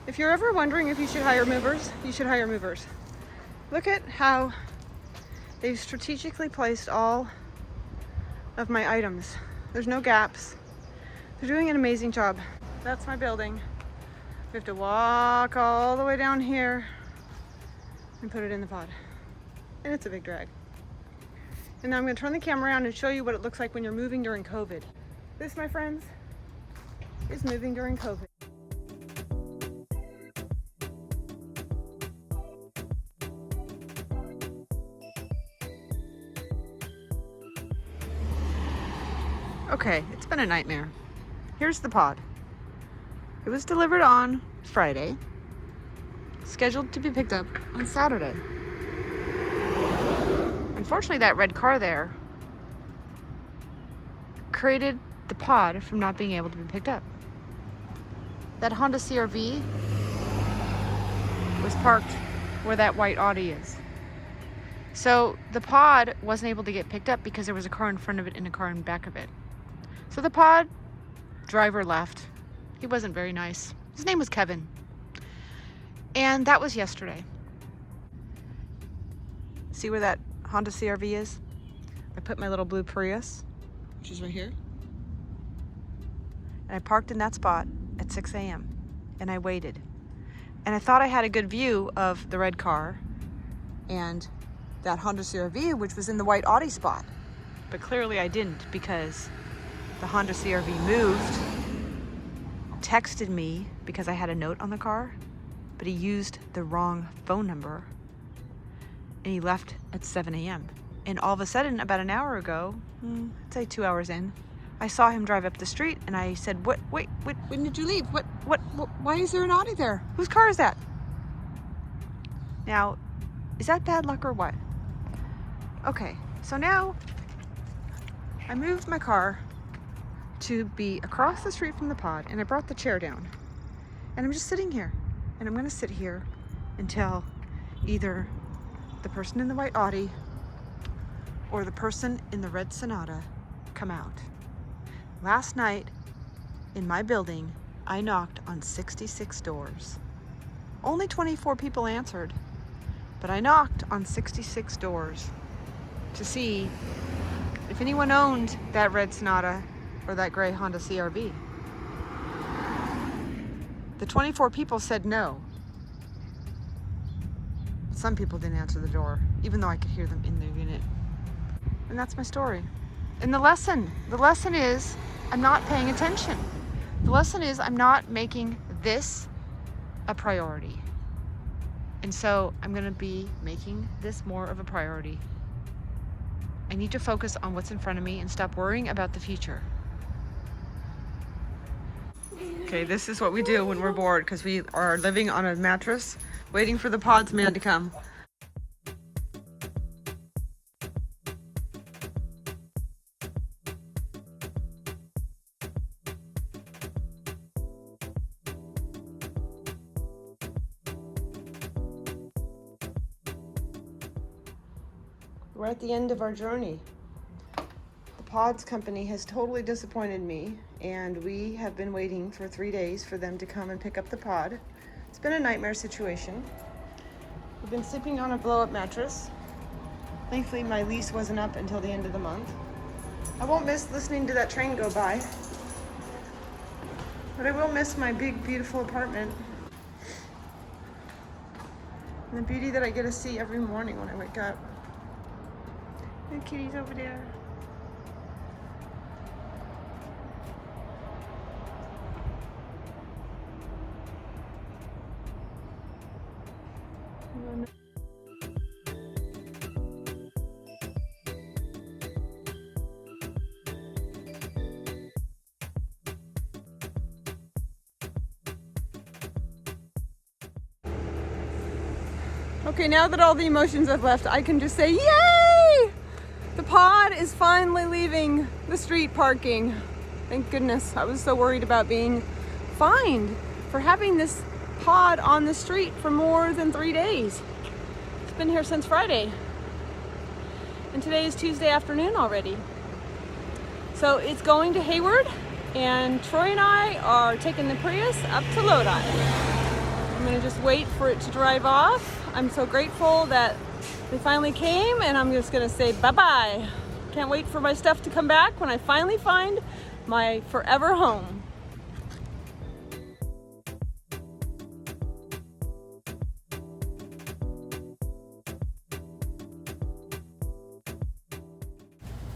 If you're ever wondering if you should hire movers, you should hire movers. Look at how they've strategically placed all of my items. There's no gaps. They're doing an amazing job. That's my building. We have to walk all the way down here and put it in the pod. And it's a big drag. And now I'm gonna turn the camera around and show you what it looks like when you're moving during COVID. This, my friends, is moving during COVID. Okay, it's been a nightmare. Here's the pod. It was delivered on Friday, scheduled to be picked up on Saturday. Unfortunately, that red car there created the pod from not being able to be picked up. That Honda CR-V was parked where that white Audi is. So the pod wasn't able to get picked up because there was a car in front of it and a car in back of it. So the pod driver left. He wasn't very nice. His name was Kevin. And that was yesterday. See where that Honda CR-V is? I put my little blue Prius, which is right here. And I parked in that spot at 6 a.m. and I waited. And I thought I had a good view of the red car and that Honda CR-V, which was in the white Audi spot. But clearly I didn't, because the Honda CR-V moved, texted me because I had a note on the car, but he used the wrong phone number and he left at 7 a.m. And all of a sudden, about an hour ago, I'd say 2 hours in, I saw him drive up the street and I said, wait, when did you leave? Why is there an Audi there? Whose car is that? Now, is that bad luck or what? Okay, so now I moved my car to be across the street from the pod, and I brought the chair down. And I'm just sitting here, and I'm gonna sit here until either the person in the white Audi or the person in the red Sonata come out. Last night in my building, I knocked on 66 doors. Only 24 people answered, but I knocked on 66 doors to see if anyone owned that red Sonata or that gray Honda CR-V. The 24 people said no. Some people didn't answer the door, even though I could hear them in their unit. And that's my story. And the lesson is I'm not paying attention. The lesson is I'm not making this a priority. And so I'm gonna be making this more of a priority. I need to focus on what's in front of me and stop worrying about the future. Okay, this is what we do when we're bored, because we are living on a mattress, waiting for the pods man to come. We're at the end of our journey. The Pods company has totally disappointed me, and we have been waiting for 3 days for them to come and pick up the pod. It's been a nightmare situation. We've been sleeping on a blow-up mattress. Thankfully, my lease wasn't up until the end of the month. I won't miss listening to that train go by, but I will miss my big, beautiful apartment and the beauty that I get to see every morning when I wake up. The kitty's over there. Okay, now that all the emotions have left, I can just say, yay! The pod is finally leaving the street parking. Thank goodness. I was so worried about being fined for having this pod on the street for more than 3 days. It's been here since Friday. And today is Tuesday afternoon already. So it's going to Hayward, and Troy and I are taking the Prius up to Lodi. I'm gonna just wait for it to drive off. I'm so grateful that they finally came, and I'm just gonna say bye-bye. Can't wait for my stuff to come back when I finally find my forever home.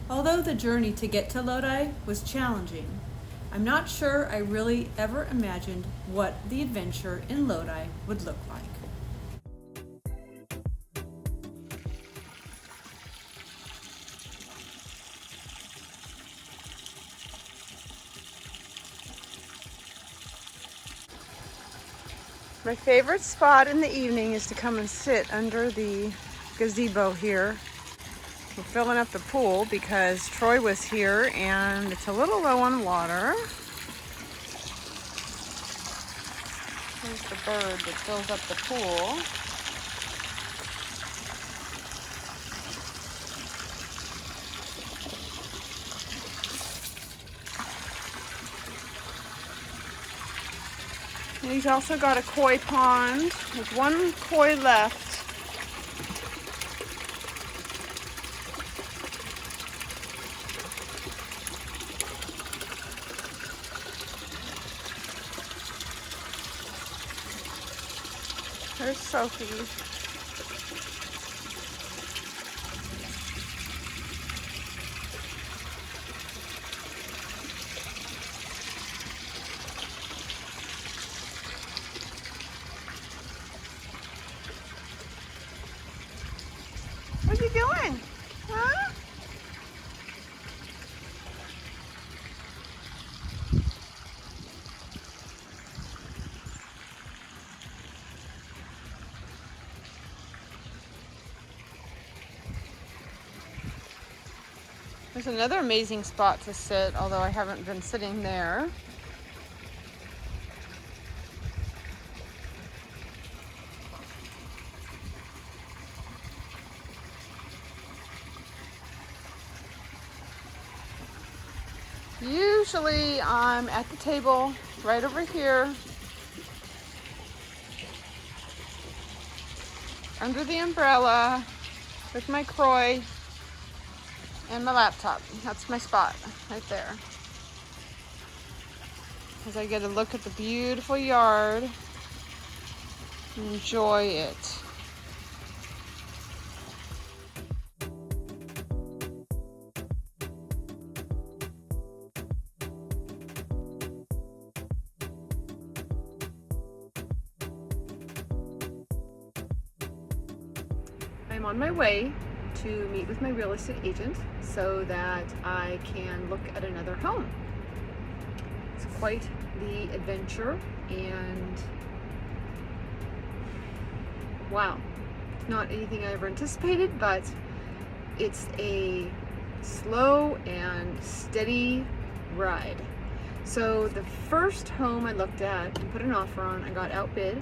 Although the journey to get to Lodi was challenging, I'm not sure I really ever imagined what the adventure in Lodi would look like. My favorite spot in the evening is to come and sit under the gazebo here. We're filling up the pool because Troy was here and it's a little low on water. Here's the bird that fills up the pool. And he's also got a koi pond with one koi left. There's Sophie. What are you doing? Huh? There's another amazing spot to sit, although I haven't been sitting there. Usually I'm at the table right over here under the umbrella with my Croy and my laptop. That's my spot right there. As I get a look at the beautiful yard and enjoy it. I'm on my way to meet with my real estate agent so that I can look at another home. It's quite the adventure, and wow, it's not anything I ever anticipated, but it's a slow and steady ride. So the first home I looked at and put an offer on, I got outbid.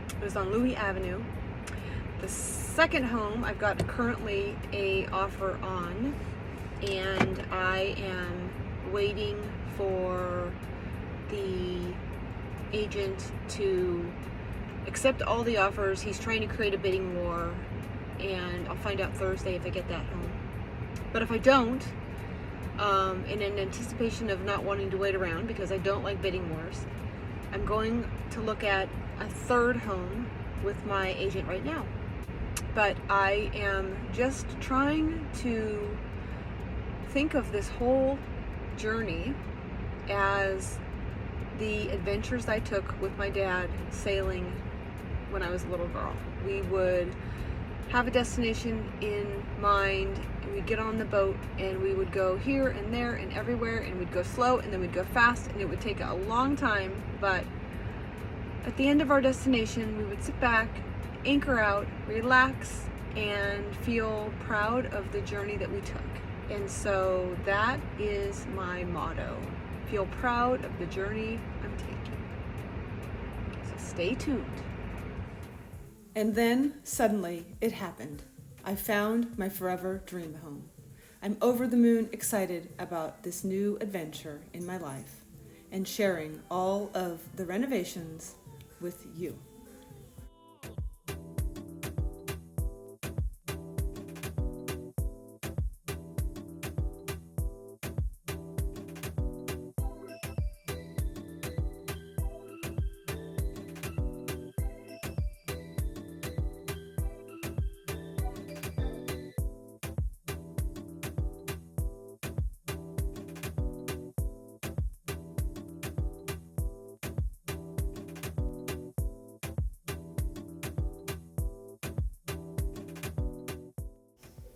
It was on Louis Avenue. The second home I've got currently a offer on, and I am waiting for the agent to accept all the offers. He's trying to create a bidding war, and I'll find out Thursday if I get that home. But if I don't, in anticipation of not wanting to wait around because I don't like bidding wars, I'm going to look at a third home with my agent right now. But I am just trying to think of this whole journey as the adventures I took with my dad sailing when I was a little girl. We would have a destination in mind, and we'd get on the boat and we would go here and there and everywhere, and we'd go slow and then we'd go fast, and it would take a long time, but at the end of our destination we would sit back, anchor out, relax, and feel proud of the journey that we took. And so that is my motto. Feel proud of the journey I'm taking. So stay tuned. And then suddenly it happened. I found my forever dream home. I'm over the moon excited about this new adventure in my life and sharing all of the renovations, with you.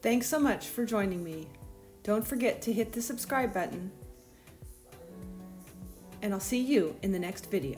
Thanks so much for joining me. Don't forget to hit the subscribe button, and I'll see you in the next video.